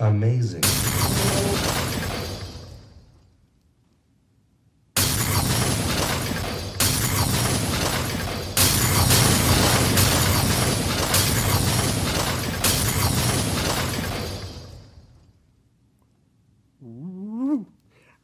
Amazing.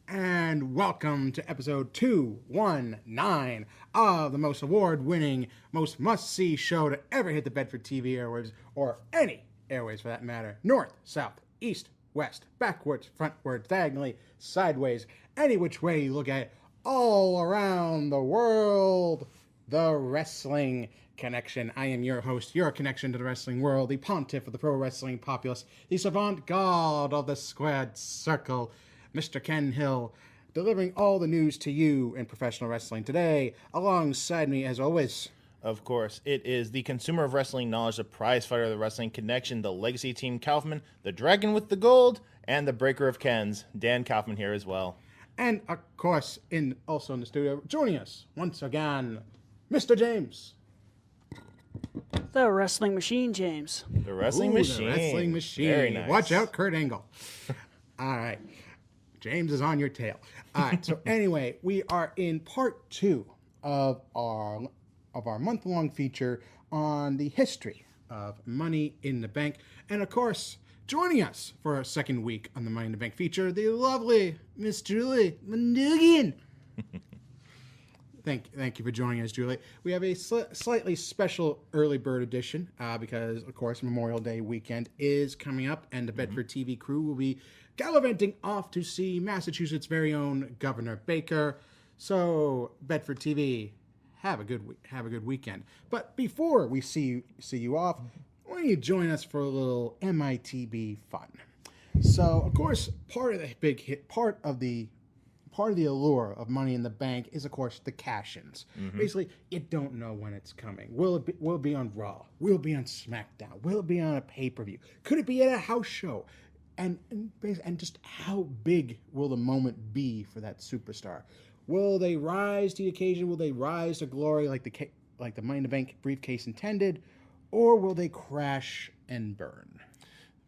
And welcome to episode 219 of the most award-winning, most must-see show to ever hit the Bedford TV airwaves, or any airwaves for that matter. North, south, east, west, backwards, frontwards, diagonally, sideways, any which way you look at it, all around the world. The Wrestling Connection. I am your host, your connection to the wrestling world, the pontiff of the pro wrestling populace, the savant god of the squared circle, Mr. Ken Hill, delivering all the news to you in professional wrestling today. Alongside me, as always, of course, it is the consumer of wrestling knowledge, the prize fighter of the Wrestling Connection, the legacy team Kaufman, the dragon with the gold, and the breaker of Kens, Dan Kaufman here as well. And, of course, also in the studio, joining us once again, Mr. James. The Wrestling Machine, James. The Wrestling Machine. The Wrestling Machine. Very nice. Watch out, Kurt Angle. All right. James is on your tail. All right. So anyway, we are in part 2 of our month-long feature on the history of Money in the Bank. And, of course, joining us for our second week on the Money in the Bank feature, the lovely Miss Julie Manoogian. Thank you for joining us, Julie. We have a slightly special early bird edition because, of course, Memorial Day weekend is coming up, and the Bedford TV crew will be gallivanting off to see Massachusetts' very own Governor Baker. So, Bedford TV, have a good weekend. But before we see you off, why don't you join us for a little MITB fun? So, of course, part of the allure of Money in the Bank is, of course, the cash-ins. Mm-hmm. Basically, you don't know when it's coming. Will it be on Raw? Will it be on SmackDown? Will it be on a pay-per-view? Could it be at a house show? And just how big will the moment be for that superstar? Will they rise to the occasion? Will they rise to glory like the Money in the Bank briefcase intended? Or will they crash and burn?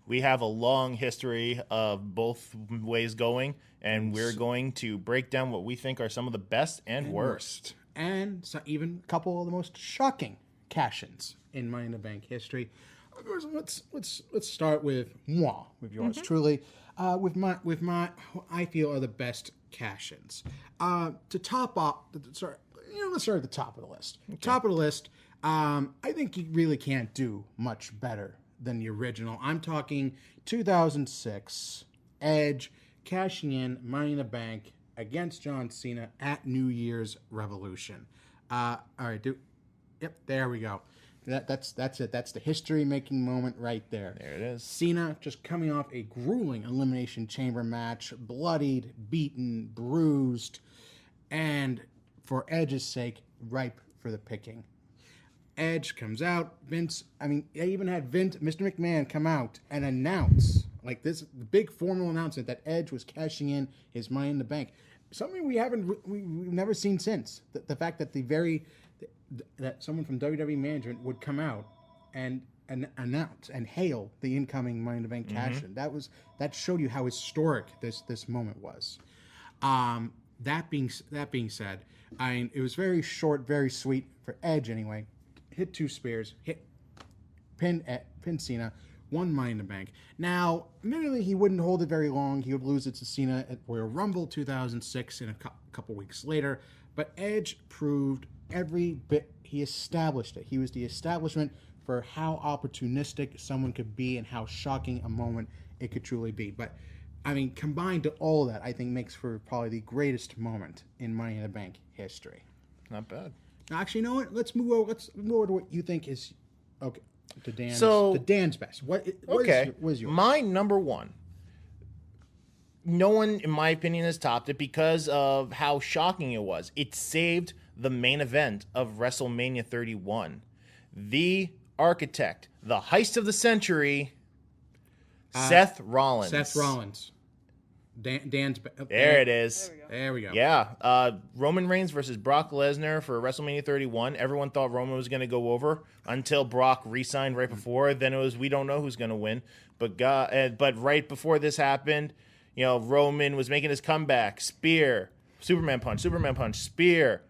We have a long history of both ways going, and we're going to break down what we think are some of the best and worst. And so even a couple of the most shocking cash-ins in Money in the Bank history. Of course, let's start with yours truly, with my who I feel are the best cash-ins. To top off, let's start at the top of the list. Okay. Top of the list, I think you really can't do much better than the original. I'm talking 2006, Edge cashing in Money in the Bank against John Cena at New Year's Revolution. All right, yep, there we go. That's it. That's the history-making moment right there. There it is. Cena just coming off a grueling Elimination Chamber match, bloodied, beaten, bruised, and for Edge's sake, ripe for the picking. Edge comes out. They even had Mr. McMahon come out and announce, like this big formal announcement, that Edge was cashing in his Money in the Bank. Something we've never seen since. The fact that that someone from WWE management would come out and announce and hail the incoming Money in the Bank cash in. That showed you how historic this moment was. That being said, it was very short, very sweet for Edge anyway. Hit 2 spears, pin Cena, won Money in the Bank. Now, admittedly, he wouldn't hold it very long. He would lose it to Cena at Royal Rumble 2006 and a couple weeks later. But Edge proved every bit. He established it. He was the establishment for how opportunistic someone could be and how shocking a moment it could truly be. But, combined to all of that, I think makes for probably the greatest moment in Money in the Bank history. Not bad. Actually, you know what? Let's move over. Let's move over to what you think is okay. To Dan's best. What is yours? My number one. No one, in my opinion, has topped it because of how shocking it was. It saved the main event of WrestleMania 31. The architect, the heist of the century, Seth Rollins. Seth Rollins. Dan's. There it is. There we go. Yeah. Roman Reigns versus Brock Lesnar for WrestleMania 31. Everyone thought Roman was going to go over until Brock re-signed right before. Then it was, we don't know who's going to win. But right before this happened, you know, Roman was making his comeback. Spear. Superman punch. Spear.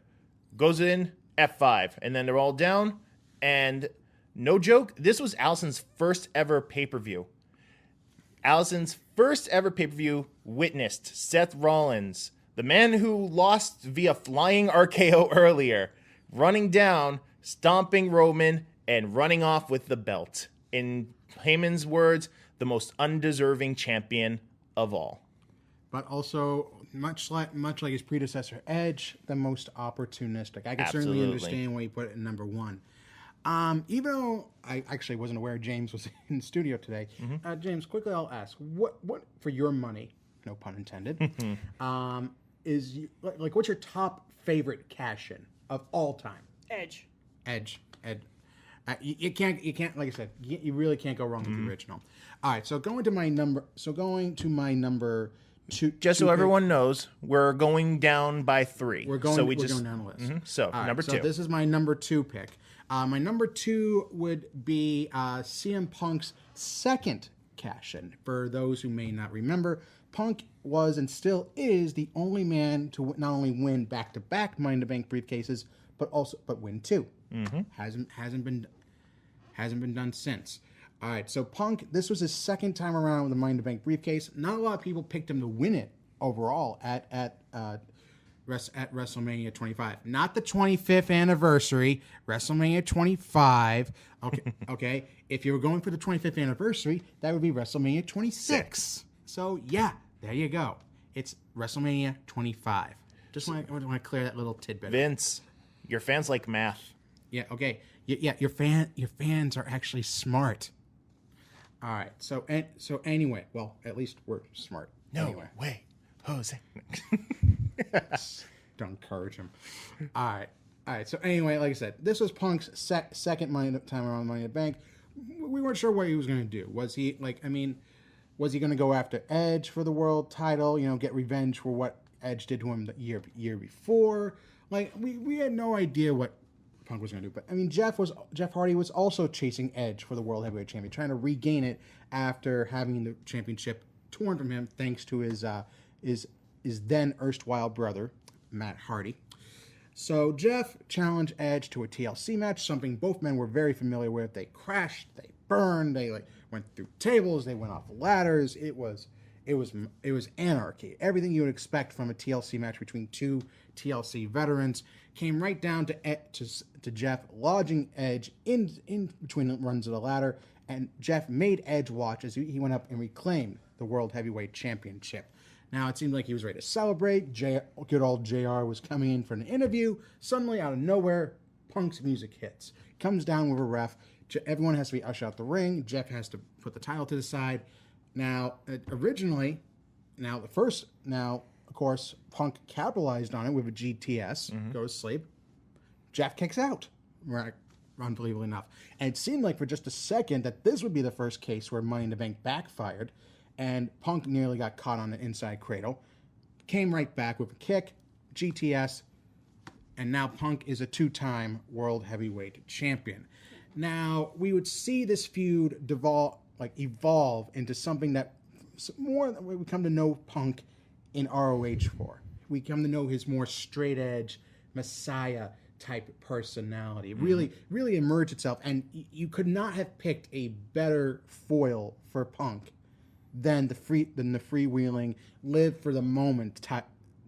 Goes in. F5. And then they're all down. And no joke, this was Allison's first ever pay-per-view. Allison's first ever pay-per-view witnessed Seth Rollins, the man who lost via flying RKO earlier, running down, stomping Roman, and running off with the belt. In Heyman's words, the most undeserving champion of all. But also, much like his predecessor Edge, the most opportunistic. I can certainly understand why you put it in number one. Even though I actually wasn't aware James was in the studio today, James, quickly I'll ask, what for your money, no pun intended, is what's your top favorite cash-in of all time? Edge. You can't like I said, you really can't go wrong with the original. All right, so going to my number two. Just so everyone knows, we're going down by 3. We're going down the list. So right, number 2. So this is my number 2 pick. My number 2 would be CM Punk's second cash-in. For those who may not remember, Punk was and still is the only man to not only win back-to-back Money in the Bank briefcases, but win 2. Hasn't been done since. All right, so Punk, this was his second time around with the Money in the Bank briefcase. Not a lot of people picked him to win it overall at WrestleMania 25. Not the 25th anniversary, WrestleMania 25. Okay. If you were going for the 25th anniversary, that would be WrestleMania 26. So, yeah, there you go. It's WrestleMania 25. Just want to clear that little tidbit. Vince, your fans like math. Yeah, okay. Yeah, your fans are actually smart. All right. So anyway, well, at least we're smart. No anyway. way, Jose. Don't encourage him. All right. So anyway, like I said, this was Punk's second time around Money in the Bank. We weren't sure what he was going to do. Was he was he going to go after Edge for the world title? You know, get revenge for what Edge did to him the year before. Like we had no idea what Punk was going to do. But I mean, Jeff Hardy was also chasing Edge for the World Heavyweight Championship, trying to regain it after having the championship torn from him, thanks to his then erstwhile brother, Matt Hardy. So Jeff challenged Edge to a TLC match, something both men were very familiar with. They crashed, they burned, they went through tables, they went off ladders. It was anarchy. Everything you would expect from a TLC match between two TLC veterans came right down to Jeff lodging Edge in between the runs of the ladder, and Jeff made Edge watch as he went up and reclaimed the World Heavyweight Championship. Now, it seemed like he was ready to celebrate. Good old JR was coming in for an interview. Suddenly, out of nowhere, Punk's music hits. Comes down with a ref. Everyone has to be ushered out the ring. Jeff has to put the title to the side. Now, of course, Punk capitalized on it with a GTS. Goes to sleep. Jeff kicks out. Right. Unbelievably enough. And it seemed like for just a second that this would be the first case where Money in the Bank backfired. And Punk nearly got caught on the inside cradle. Came right back with a kick, GTS, and now Punk is a 2-time World Heavyweight Champion. Now, we would see this feud evolve into something that more we come to know Punk in ROH for. We come to know his more straight-edge, Messiah-type personality. It really emerged itself, and you could not have picked a better foil for Punk than the freewheeling, live for the moment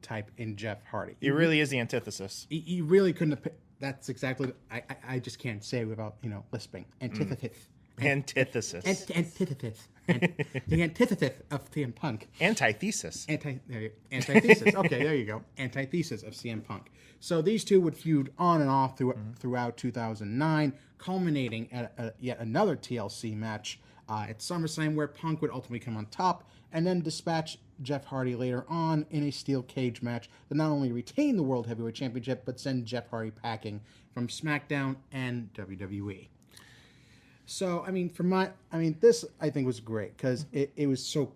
type in Jeff Hardy. It really is the antithesis. You really couldn't have picked. That's exactly. I just can't say without lisping. Antithesis. Antithesis. Antithesis. The antithesis of CM Punk. Antithesis. Antithesis. Okay, there you go. Antithesis of CM Punk. So these two would feud on and off throughout 2009, culminating at yet another TLC match at SummerSlam, where Punk would ultimately come on top and then dispatch Jeff Hardy later on in a steel cage match that not only retained the World Heavyweight Championship, but send Jeff Hardy packing from SmackDown and WWE. So, this I think was great because it was so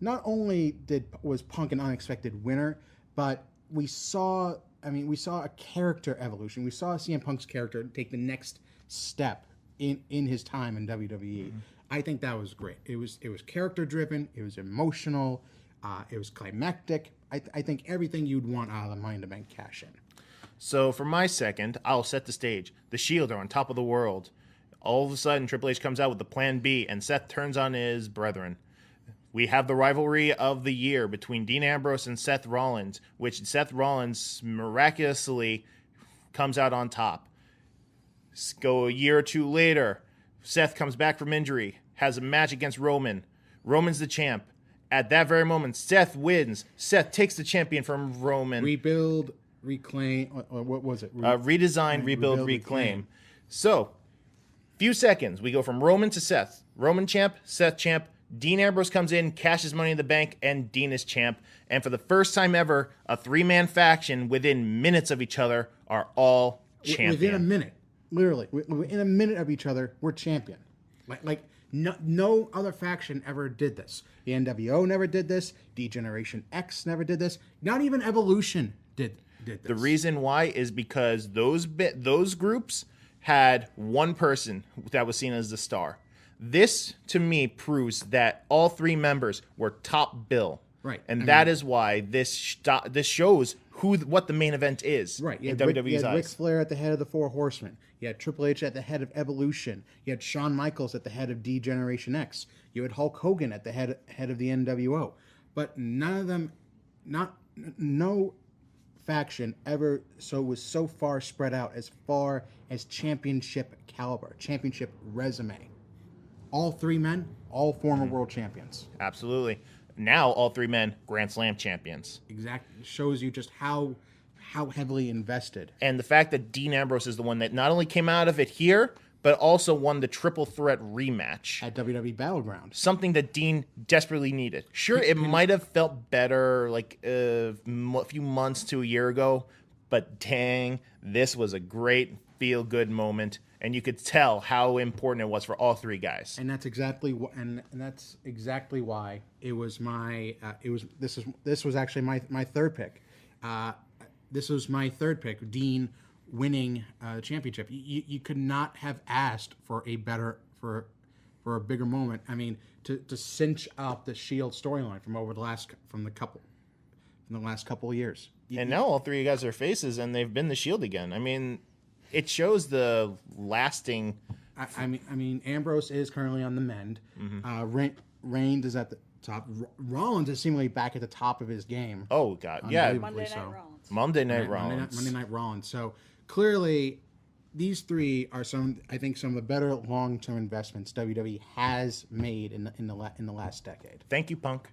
not only was Punk an unexpected winner, but we saw a character evolution. We saw CM Punk's character take the next step in his time in WWE. Mm-hmm. I think that was great. It was character driven. It was emotional. It was climactic. I think everything you'd want out of the Money in the Bank cash in. So for my second, I'll set the stage. The Shield are on top of the world. All of a sudden, Triple H comes out with the Plan B, and Seth turns on his brethren. We have the rivalry of the year between Dean Ambrose and Seth Rollins, which Seth Rollins miraculously comes out on top. Go a year or two later, Seth comes back from injury, has a match against Roman. Roman's the champ. At that very moment, Seth wins. Seth takes the champion from Roman. Rebuild, reclaim, or what was it? Redesign, rebuild, reclaim. So, few seconds, we go from Roman to Seth. Roman champ, Seth champ. Dean Ambrose comes in, cashes Money in the Bank, and Dean is champ. And for the first time ever, a three-man faction within minutes of each other are all champion. Within a minute. Literally. Within a minute of each other, we're champion. No other faction ever did this. The NWO never did this. D-Generation X never did this. Not even Evolution did this. The reason why is because those groups had one person that was seen as the star. This, to me, proves that all three members were top bill. Right. And that is why this shows what the main event is right. in WWE's you had Ric eyes. Flair at the head of the Four Horsemen. You had Triple H at the head of Evolution. You had Shawn Michaels at the head of D-Generation X. You had Hulk Hogan at the head of the NWO. But none of them, no faction ever was so far spread out as championship caliber, championship resume. All three men, all former world champions. Absolutely. Now all three men, Grand Slam champions. Exactly. Shows you just how heavily invested. And the fact that Dean Ambrose is the one that not only came out of it here, but also won the triple threat rematch at WWE Battleground. Something that Dean desperately needed. Sure, it might have felt better like a few months to a year ago, but dang, this was a great feel-good moment. And you could tell how important it was for all three guys. And that's exactly why it was my this was actually my third pick. This was my third pick, Dean winning the championship. You could not have asked for a bigger moment. I mean, to cinch up the Shield storyline from the last couple of years. And now all three guys are faces, and they've been the Shield again. I mean, it shows the lasting. I mean, Ambrose is currently on the mend. Mm-hmm. Reigns is at the top. Rollins is seemingly back at the top of his game. Oh God, yeah. Monday Night Rollins. Monday Night Rollins. So clearly, these three are some of the better long-term investments WWE has made in the last decade. Thank you, Punk.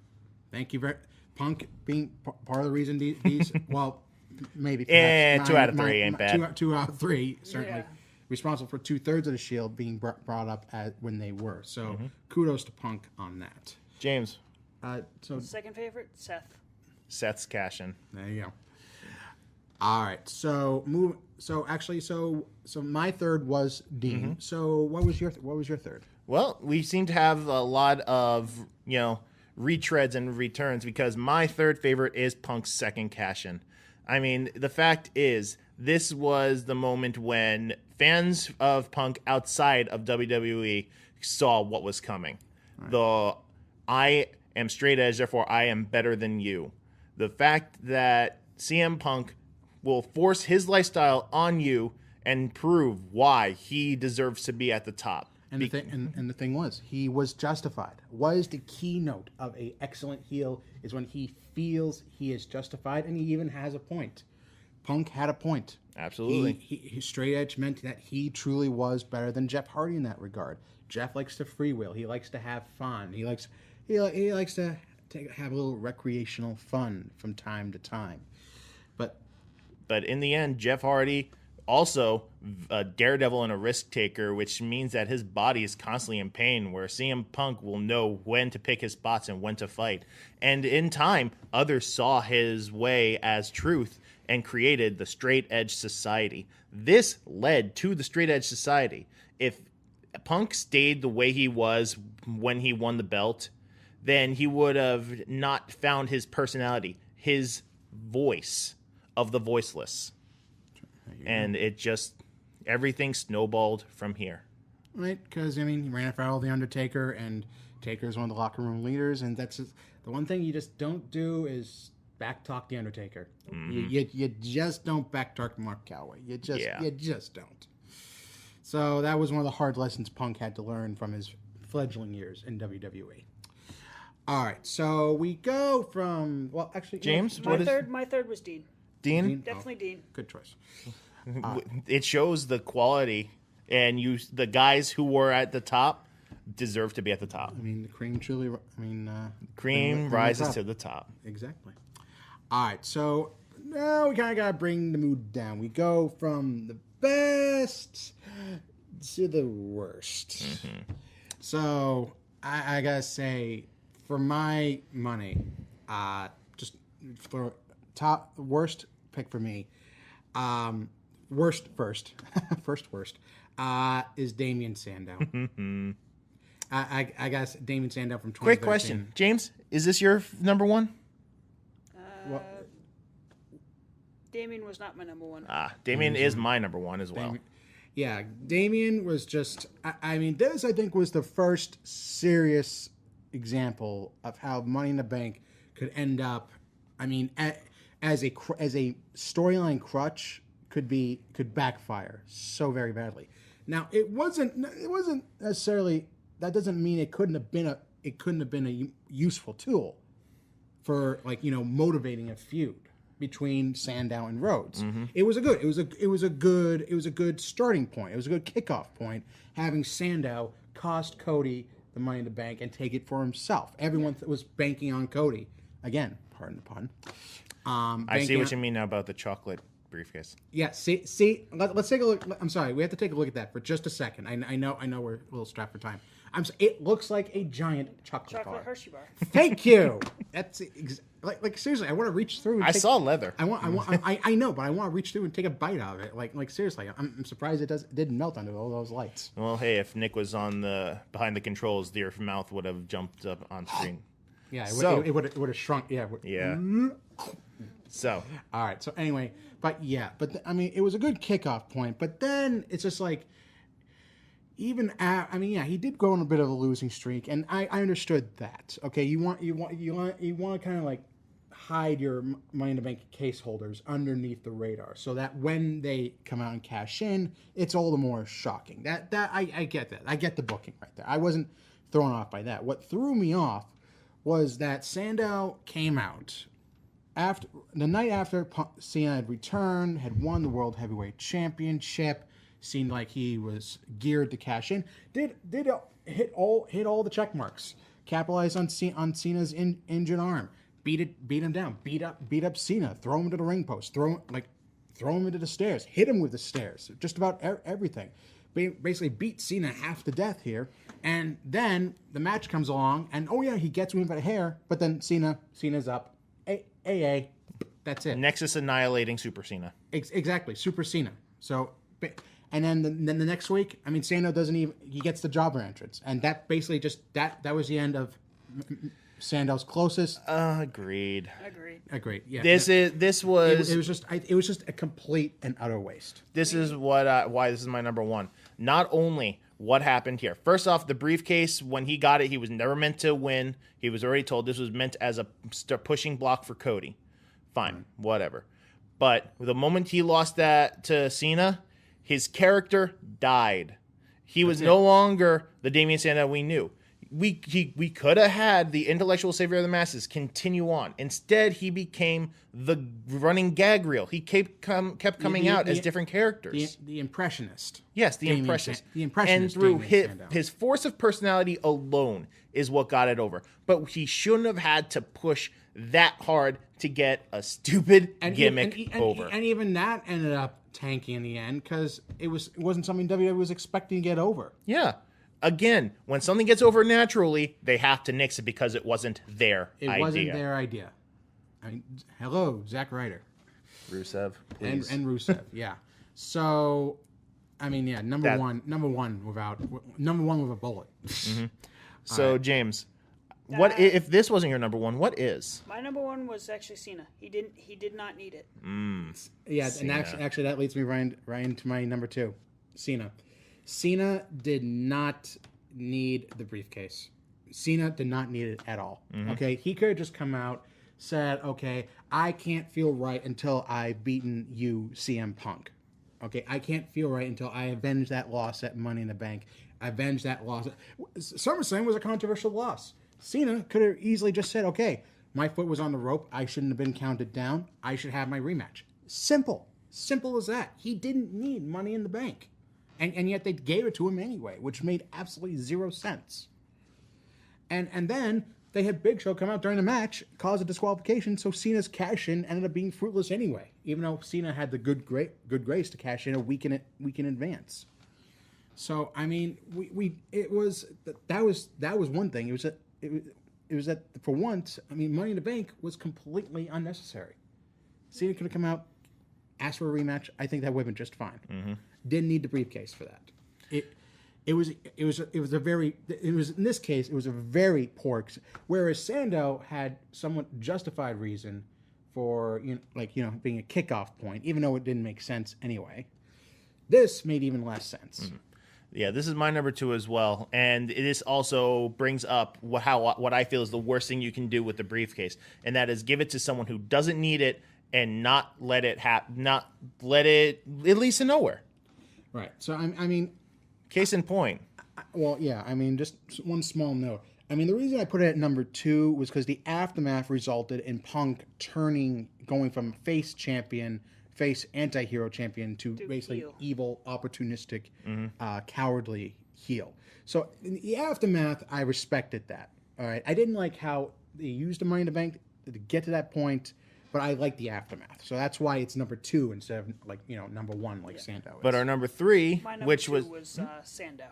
Thank you very Punk being part of the reason these well. Maybe. And 2 out of 3 ain't bad. 2 out of 3 certainly responsible for 2/3 of the Shield being brought up when they were. So kudos to Punk on that. James. So second favorite, Seth. Seth's cash-in. There you go. All right. So my third was Dean. Mm-hmm. So what was your third? Well, we seem to have a lot of retreads and returns because my third favorite is Punk's second cash-in. I mean, the fact is, this was the moment when fans of Punk outside of WWE saw what was coming. Right. I am straight edge, therefore I am better than you. The fact that CM Punk will force his lifestyle on you and prove why he deserves to be at the top. And the thing was, he was justified. What is the keynote of an excellent heel is when he feels he is justified, and he even has a point. Punk had a point. Absolutely. He straight edge meant that he truly was better than Jeff Hardy in that regard. Jeff likes to freewheel. He likes to have fun. He likes to have a little recreational fun from time to time. But in the end, Jeff Hardy, also a daredevil and a risk taker, which means that his body is constantly in pain, where CM Punk will know when to pick his spots and when to fight. And in time, others saw his way as truth and created the Straight Edge Society. This led to the Straight Edge Society. If Punk stayed the way he was when he won the belt, then he would have not found his personality, his voice of the voiceless. And it just, everything snowballed from here. Right, because, I mean, he ran afoul of The Undertaker, and Taker's one of the locker room leaders, and that's just, the one thing you just don't do is backtalk The Undertaker. You just don't backtalk Mark Calaway. You just don't. So that was one of the hard lessons Punk had to learn from his fledgling years in WWE. All right, so we go from, well, actually, James, my third was Dean. Dean? Definitely Dean. Good choice. It shows the quality, and the guys who were at the top deserve to be at the top. I mean, the cream truly, cream rises to the top. Exactly. All right, so now we kind of got to bring the mood down. We go from the best to the worst. Mm-hmm. So I got to say, for my money, just for worst pick for me, worst is Damien Sandow. I guess Damien Sandow from 2013. Quick question, James, is this your number one? Damien was not my number one. Damien is my number one as well. Damien was just, I mean, this I think was the first serious example of how Money in the Bank could end up, I mean, as a storyline crutch could backfire so very badly. Now it wasn't necessarily, that doesn't mean it couldn't have been a useful tool for, like, motivating a feud between Sandow and Rhodes. Mm-hmm. It was a good starting point. It was a good kickoff point, having Sandow cost Cody the Money in the Bank and take it for himself. Everyone was banking on Cody. Again, pardon the pun. I see what you mean now about the chocolate briefcase. Yeah, see. Let's take a look. I'm sorry, we have to take a look at that for just a second. I know we're a little strapped for time. It looks like a giant chocolate bar. Hershey bar. Thank you. That's like seriously. I want to reach through. And I saw leather. I know, but I want to reach through and take a bite out of it. Like seriously, I'm surprised it didn't melt under all those lights. Well, hey, if Nick was behind the controls, your mouth would have jumped up on screen. Yeah, it would have shrunk. Yeah. Yeah. So. All right. So anyway, I mean, it was a good kickoff point, but then it's just like, he did go on a bit of a losing streak, and I understood that. Okay, you want to kind of like hide your Money in the Bank case holders underneath the radar, so that when they come out and cash in, it's all the more shocking. That I get that. I get the booking right there. I wasn't thrown off by that. What threw me off was that Sandow came out after the night after Cena had returned, had won the World Heavyweight Championship. Seemed like he was geared to cash in. Did hit all the check marks. Capitalized on Cena's injured arm. Beat him down. Beat up Cena. Throw him to the ring post. Throw him into the stairs. Hit him with the stairs. Just about everything. Basically beat Cena half to death here. And then the match comes along, and he gets him by the hair. But then Cena's up. AA. That's it. Nexus annihilating Super Cena. Exactly, Super Cena. So. And then the next week, I mean, Sandow he gets the jobber entrance. And that basically that was the end of Sandow's closest. Agreed. Yeah. It was just a complete and utter waste. This is why this is my number one. Not only what happened here. First off, the briefcase, when he got it, he was never meant to win. He was already told this was meant as a pushing block for Cody. Fine, whatever. But the moment he lost that to Cena, his character died. He was no longer the Damien Sandow we knew. we could have had the intellectual savior of the masses continue on. Instead, he became the running gag reel. He kept coming out as different characters. The impressionist. Yes, the Damien impressionist. The impressionist. And through Damien Sandow. his force of personality alone is what got it over. But he shouldn't have had to push that hard to get a stupid gimmick over. And even that ended up tanking in the end because it wasn't something WWE was expecting to get over. Yeah. Again, when something gets over naturally, they have to nix it because it wasn't their idea. It wasn't their idea. I mean, hello, Zack Ryder. Rusev, please. And Rusev, yeah. So, I mean, yeah, number one with a bullet. So, James, what if this wasn't your number one? What is? My number one was actually Cena. He did not need it. Yeah, Cena. and actually that leads me right into my number two, Cena. Cena did not need the briefcase. Cena did not need it at all. Okay, he could have just come out, said, "Okay, I can't feel right until I've beaten you, CM Punk. Okay, I can't feel right until I avenge that loss at Money in the Bank. I avenge that loss." SummerSlam was a controversial loss. Cena could have easily just said, "Okay, my foot was on the rope. I shouldn't have been counted down. I should have my rematch." Simple as that. He didn't need Money in the Bank. And yet they gave it to him anyway, which made absolutely zero sense. And then they had Big Show come out during the match, cause a disqualification, so Cena's cash-in ended up being fruitless anyway, even though Cena had the good grace to cash in a week in advance. So I mean, that was one thing. It was that for once, I mean, Money in the Bank was completely unnecessary. Cena could have come out, asked for a rematch. I think that would have been just fine. Didn't need the briefcase for that. In this case it was a very poor. Whereas Sandow had somewhat justified reason for being a kickoff point, even though it didn't make sense anyway. This made even less sense. Yeah, this is my number two as well, and this also brings up what I feel is the worst thing you can do with the briefcase, and that is give it to someone who doesn't need it and not let it lead to nowhere. Right. So I mean, case in point. Well, yeah. I mean, just one small note. I mean, the reason I put it at number two was because the aftermath resulted in Punk going from face anti-hero champion to basically heel. Evil, opportunistic, cowardly heel. So in the aftermath, I respected that. All right. I didn't like how they used the Money in the Bank to get to that point, but I like the aftermath. So that's why it's number two instead of number one like Sandow is. But our number three, My number which two was Sandow.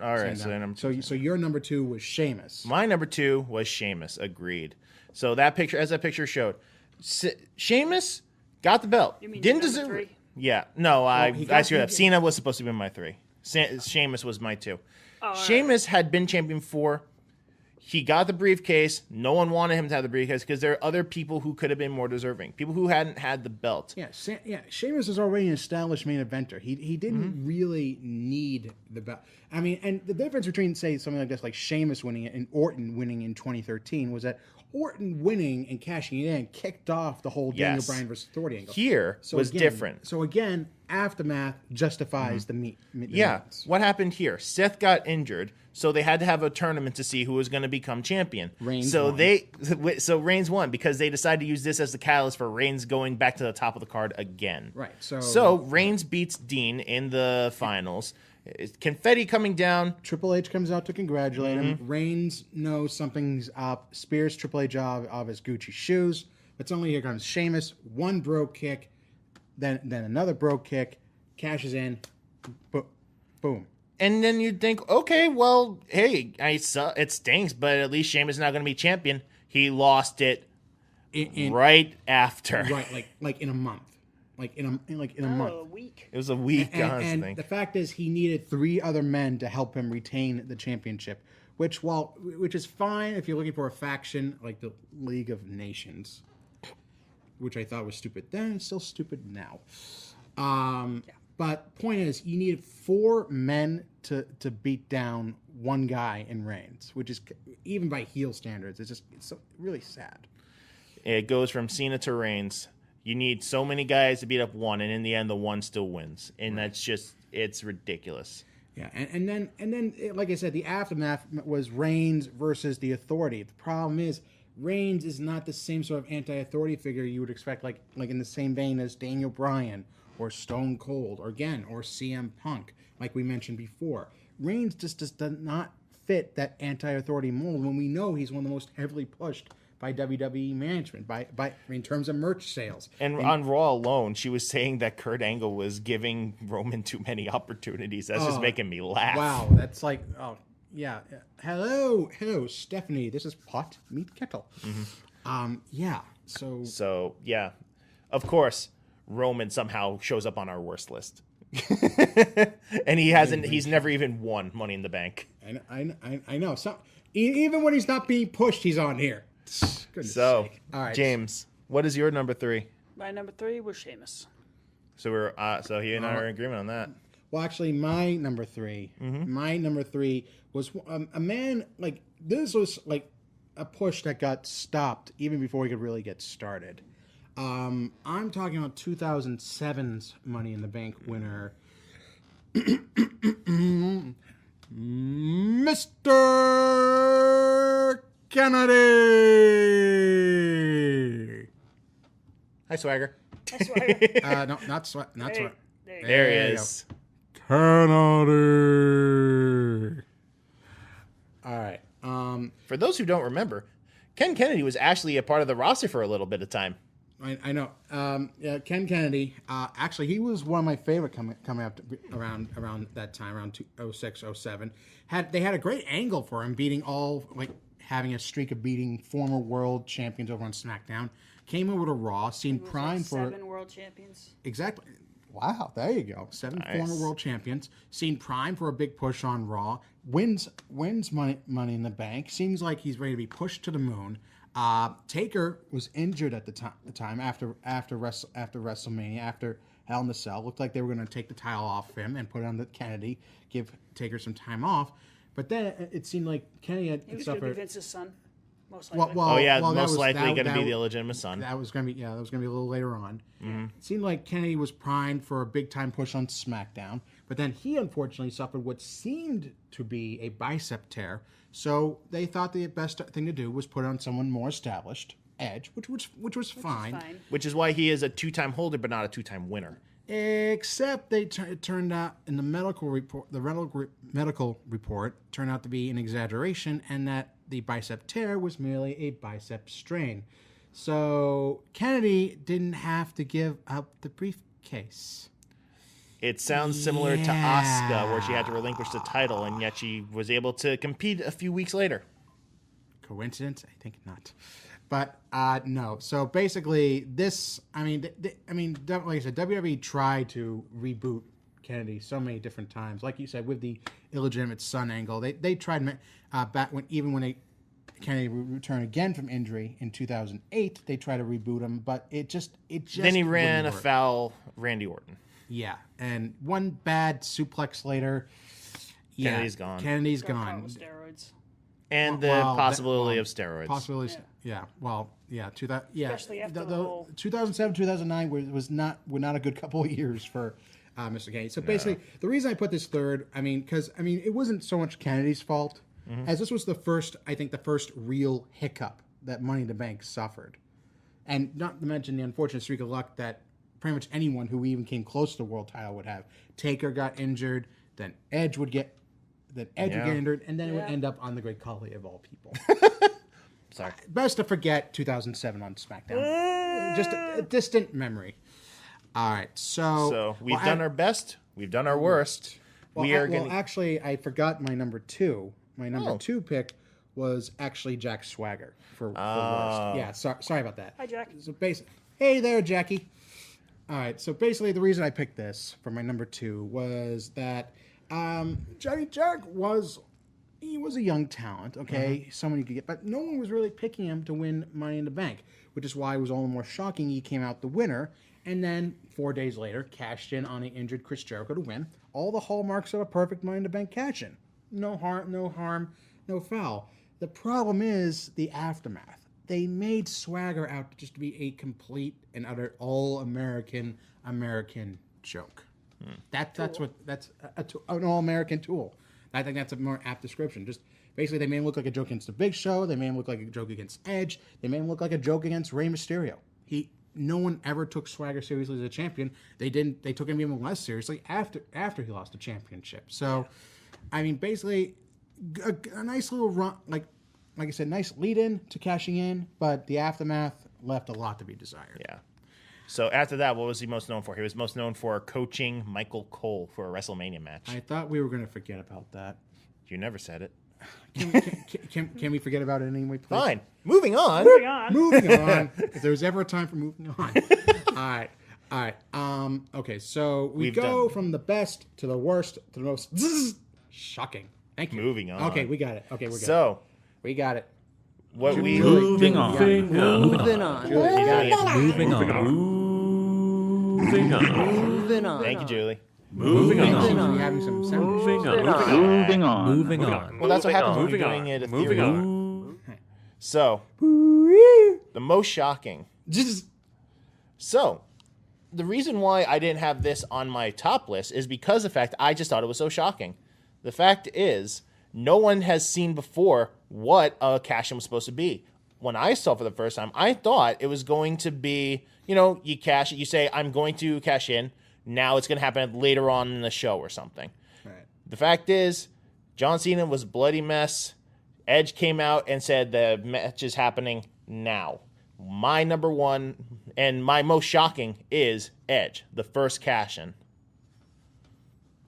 all right. Sandow. So your number two was Sheamus. My number two was Sheamus. Agreed. So that picture showed, Sheamus got the belt. You mean Didn't your number deserve it. three? Yeah. No, I screwed up. he- Cena was supposed to be my three. Sheamus was my two. Sheamus had been champion 4. He got the briefcase. No one wanted him to have the briefcase because there are other people who could have been more deserving. People who hadn't had the belt. Yeah, Sheamus is already an established main eventer. He didn't really need the belt. I mean, and the difference between, say, something like this, like Sheamus winning it and Orton winning in 2013, was that Orton winning and cashing it in kicked off the whole Daniel Bryan versus Authority angle. Here was different. So again, aftermath justifies the meat. Yeah. What happened here? Seth got injured, so they had to have a tournament to see who was going to become champion. Reigns won. So Reigns won because they decided to use this as the catalyst for Reigns going back to the top of the card again. Right. So Reigns beats Dean in the finals. Confetti coming down. Triple H comes out to congratulate him. Reigns knows something's up. Spears Triple H off of his Gucci shoes. But suddenly here comes Sheamus. One brogue kick, then another brogue kick. Cashes in. Boom. And then you'd think, okay, well, hey, it stinks, but at least Sheamus is not going to be champion. He lost it right after. Right, like in a month. Like in a month. A week. It was a week, And honestly. the fact is, he needed 3 other men to help him retain the championship, which is fine if you're looking for a faction like the League of Nations, which I thought was stupid then. It's still stupid now. But point is, you needed 4 men to beat down one guy in Reigns, which is, even by heel standards, it's so really sad. It goes from Cena to Reigns. You need so many guys to beat up one, and in the end, the one still wins. And that's just, it's ridiculous. Yeah, and then, like I said, the aftermath was Reigns versus the Authority. The problem is Reigns is not the same sort of anti-authority figure you would expect, like in the same vein as Daniel Bryan or Stone Cold, or CM Punk, like we mentioned before. Reigns just does not fit that anti-authority mold when we know he's one of the most heavily pushed by WWE management, by in terms of merch sales. And on Raw alone, she was saying that Kurt Angle was giving Roman too many opportunities. That's just making me laugh. Wow, that's like, oh, yeah. Hello, Stephanie. This is Pot Meet Kettle. Yeah, So, yeah. Of course, Roman somehow shows up on our worst list. And he's never even won Money in the Bank. I know. So, even when he's not being pushed, he's on here. Goodness sake. All right, James, what is your number 3? My number 3 was Sheamus. So so he and I are in agreement on that. Well, actually, my number 3. My number 3 was a man, like, this was like a push that got stopped even before he could really get started. I'm talking about 2007's Money in the Bank winner, Mr. Kennedy. Hi, Swagger. That's right. No, not Swagger. There There he is. Kennedy. All right. For those who don't remember, Ken Kennedy was actually a part of the roster for a little bit of time. I know. Ken Kennedy, actually, he was one of my favorite coming up around that time, around 06, 07. They had a great angle for him, having a streak of beating former world champions over on SmackDown. Came over to Raw, seen prime for 7 world champions. Exactly. Wow, there you go. 7 former world champions. Seen prime for a big push on Raw. Wins money in the Bank. Seems like he's ready to be pushed to the moon. Taker was injured at the time after WrestleMania, after Hell in a Cell. Looked like they were going to take the title off him and put it on the Kennedy, give Taker some time off. But then it seemed like Kennedy had He was suffered. going to be Vince's son, most likely. Most likely going to be the illegitimate son. That was going to be a little later on. Mm-hmm. It seemed like Kennedy was primed for a big time push on SmackDown, but then he unfortunately suffered what seemed to be a bicep tear. So they thought the best thing to do was put on someone more established, Edge, which was fine. Which is why he is a 2-time holder, but not a 2-time winner. Except it turned out in the medical report turned out to be an exaggeration, and that the bicep tear was merely a bicep strain. So Kennedy didn't have to give up the briefcase. It sounds similar to Asuka, where she had to relinquish the title, and yet she was able to compete a few weeks later. Coincidence? I think not. But no. So basically, like I said, WWE tried to reboot Kennedy so many different times. Like you said, with the illegitimate son angle, they tried back when Kennedy returned again from injury in 2008. They tried to reboot him, but it just then he ran afoul Randy Orton. Yeah, and one bad suplex later, Kennedy's gone. Kennedy's gone. Steroids. And the possibility of steroids. Possibilities. Yeah. Well, yeah. Especially after the whole 2007, 2009 were not a good couple of years for Mr. Kennedy. So basically, the reason I put this third, because it wasn't so much Kennedy's fault, as this was the first real hiccup that Money in the Bank suffered, and not to mention the unfortunate streak of luck that pretty much anyone who even came close to the world title would have. Taker got injured, then Edge would get injured, and then it would end up on the Great Khali of all people. Sorry. Best to forget 2007 on SmackDown. Just a distant memory. All right, so we've done our best. We've done our worst. Actually, I forgot my number 2. My number 2 pick was actually Jack Swagger for worst. Yeah, sorry about that. Hi, Jack. So hey there, Jackie. All right, so basically the reason I picked this for my number 2 was that Johnny Jack was a young talent, okay? Someone you could get, but no one was really picking him to win Money in the Bank, which is why it was all the more shocking he came out the winner, and then 4 days later cashed in on an injured Chris Jericho to win. All the hallmarks of a perfect Money in the Bank cash-in. No harm, no foul. The problem is the aftermath. They made Swagger out just to be a complete and utter all-American joke. That's an all-American tool. I think that's a more apt description. Just basically, they made him look like a joke against the Big Show. They made him look like a joke against Edge. They made him look like a joke against Rey Mysterio. No one ever took Swagger seriously as a champion. They didn't. They took him even less seriously after he lost the championship. So, I mean, basically, a nice little run, like I said, nice lead-in to cashing in, but the aftermath left a lot to be desired. Yeah. So after that, what was he most known for? He was most known for coaching Michael Cole for a WrestleMania match. I thought we were going to forget about that. You never said it. Can we forget about it anyway, please? Fine. Moving on. Moving on. If there's ever a time for moving on. All right. Okay, so we've go from the best to the worst to the most shocking. Thank you. Moving on. Okay, we got it. Okay, we're good. So we got it. What we Moving on. Moving on. Moving on. Thank you, Julie. Moving on. We're having some sound Moving issues. on. Moving on. Well, that's what happens when you're doing it Moving ethereal. on. So, the most shocking. So, the reason why I didn't have this on my top list is because of the fact I just thought it was so shocking. The fact is, no one has seen before what a cash-in was supposed to be. When I saw it for the first time, I thought it was going to be, you cash it, you say, I'm going to cash in. Now it's going to happen later on in the show or something. Right. The fact is, John Cena was a bloody mess. Edge came out and said the match is happening now. My number one and my most shocking is Edge, the first cash-in.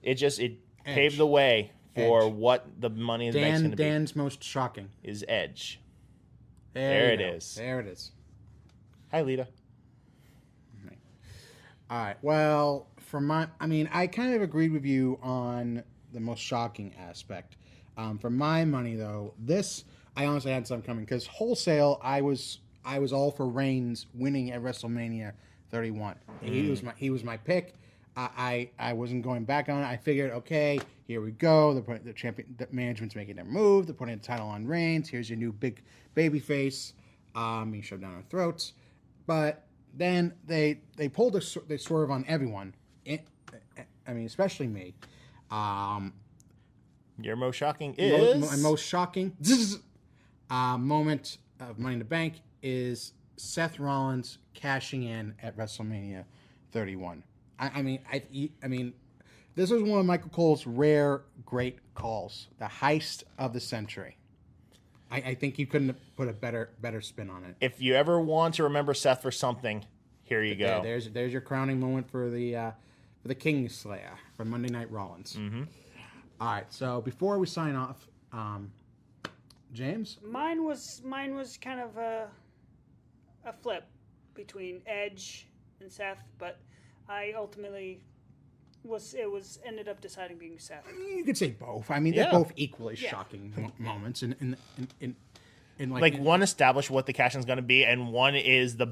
It paved the way for what the Money in the Bank's going to be. Dan's most shocking is Edge. There it is. There it is. Hi, Lita. All right. Well, I kind of agreed with you on the most shocking aspect. For my money, though, I honestly had some coming because wholesale, I was all for Reigns winning at WrestleMania 31. He was my pick. I wasn't going back on it. I figured, okay, here we go. The management's making their move. They're putting the title on Reigns. Here's your new big baby face being shoved down our throats. But then they pulled they swerve on everyone. Especially me. Your most shocking is? My most shocking moment of Money in the Bank is Seth Rollins cashing in at WrestleMania 31. I mean, this was one of Michael Cole's rare great calls. The heist of the century. I think you couldn't have put a better spin on it. If you ever want to remember Seth for something, here you go. There's your crowning moment for the Kingslayer from Monday Night Rollins. Mm-hmm. All right, so before we sign off, James? Mine was kind of a flip between Edge and Seth, but I ultimately ended up deciding being Seth. You could say both. I mean, they're both equally shocking moments in like one established what the cash-in is going to be, and one is the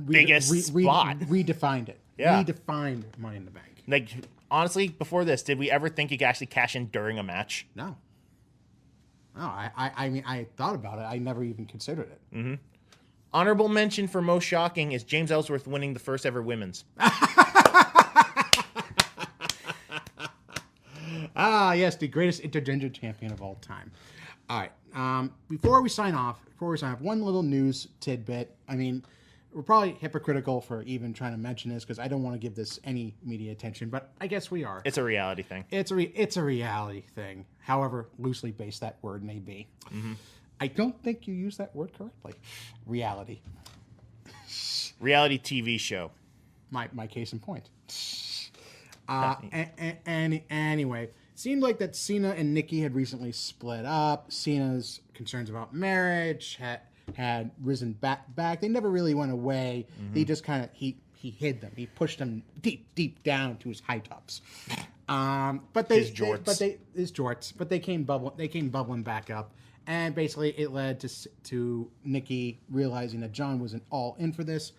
biggest spot. Redefined it. Yeah. Redefined Money in the Bank. Like, honestly, before this, did we ever think you could actually cash in during a match? No. I mean, I thought about it. I never even considered it. Mm-hmm. Honorable mention for most shocking is James Ellsworth winning the first ever women's. Yes, the greatest intergender champion of all time. All right. Before we sign off, one little news tidbit. I mean, we're probably hypocritical for even trying to mention this because I don't want to give this any media attention, but I guess we are. It's a reality thing. It's a reality thing, however loosely based that word may be. Mm-hmm. I don't think you used that word correctly. Reality. Reality TV show. My case in point. Anyway, seemed like that Cena and Nikki had recently split up. Cena's concerns about marriage had risen back. They never really went away. Mm-hmm. He just kind of he hid them. He pushed them deep down to his high tops. But his jorts. But they came bubbling back up. And basically, it led to Nikki realizing that John wasn't all in for this.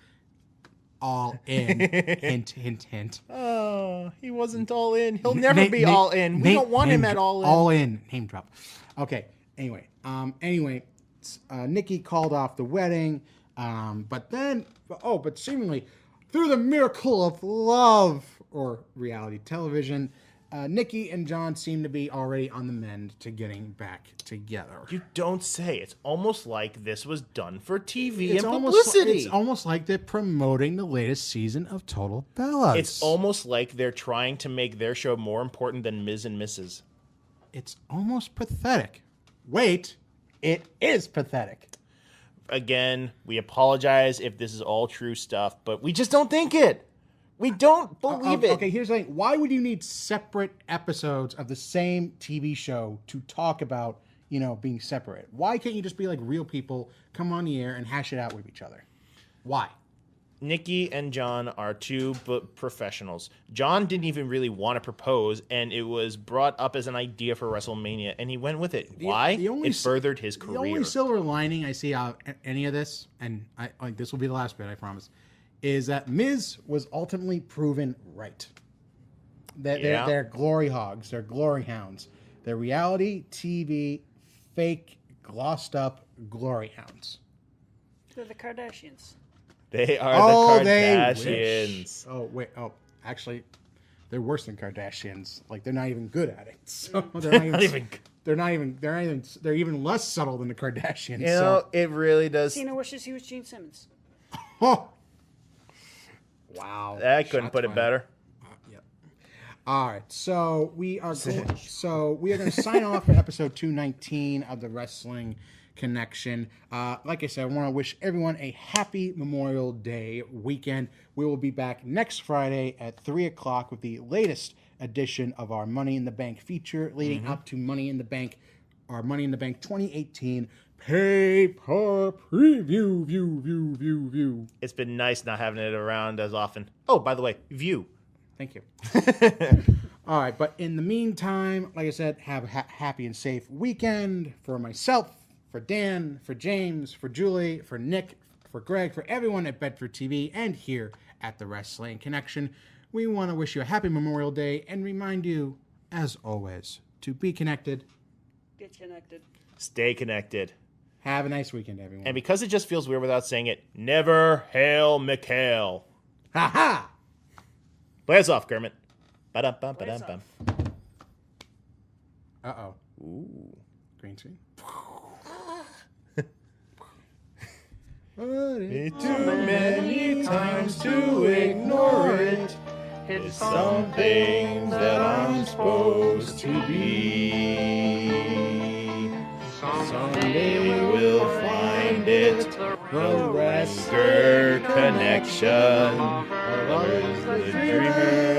All in. Hint, hint, hint. Oh, he wasn't all in. He'll never be all in. We don't want him at all in. All in. Name drop. Okay. Anyway. Nikki called off the wedding. But seemingly, through the miracle of love, or reality television. Nikki and John seem to be already on the mend to getting back together. You don't say. It's almost like this was done for TV It's and almost, publicity. it's almost like they're promoting the latest season of Total Bellas. It's almost like they're trying to make their show more important than Ms. and Mrs. It's almost pathetic. Wait, it is pathetic. Again, we apologize if this is all true stuff, but we just don't think it. We don't believe it. Okay, here's the thing. Why would you need separate episodes of the same TV show to talk about, being separate? Why can't you just be like real people, come on the air and hash it out with each other? Why? Nikki and John are two professionals. John didn't even really want to propose, and it was brought up as an idea for WrestleMania, and he went with it. Why? It furthered his career. The only silver lining I see out of any of this, and this will be the last bit, I promise, is that Miz was ultimately proven right. That they're glory hogs, they're glory hounds. They're reality TV, fake, glossed up glory hounds. They're the Kardashians. They are the Kardashians. Actually, they're worse than Kardashians. Like, they're not even good at it. So they're even less subtle than the Kardashians. It really does. Cena wishes he was Gene Simmons. Oh. Wow. That couldn't put it better. Yep. All right. So we are going to sign off for episode 219 of the Wrestling Connection. Like I said, I want to wish everyone a happy Memorial Day weekend. We will be back next Friday at 3 o'clock with the latest edition of our Money in the Bank feature leading up to Money in the Bank, our Money in the Bank 2018 paper preview. View. It's been nice not having it around as often. Oh, by the way, view. Thank you. All right, but in the meantime, like I said, have a happy and safe weekend for myself, for Dan, for James, for Julie, for Nick, for Greg, for everyone at Bedford TV and here at the Wrestling Connection. We want to wish you a happy Memorial Day and remind you, as always, to be connected. Get connected. Stay connected. Have a nice weekend, everyone. And because it just feels weird without saying it, never hail Mikhail. Ha ha! Play us off, Kermit. Ba-dum-bum-ba-dum-bum. Uh-oh. Ooh. Green screen. Too many times to ignore it. It's some things that I'm supposed to be. Someday we'll find it. The Wrestler Connection. Or is the dreamer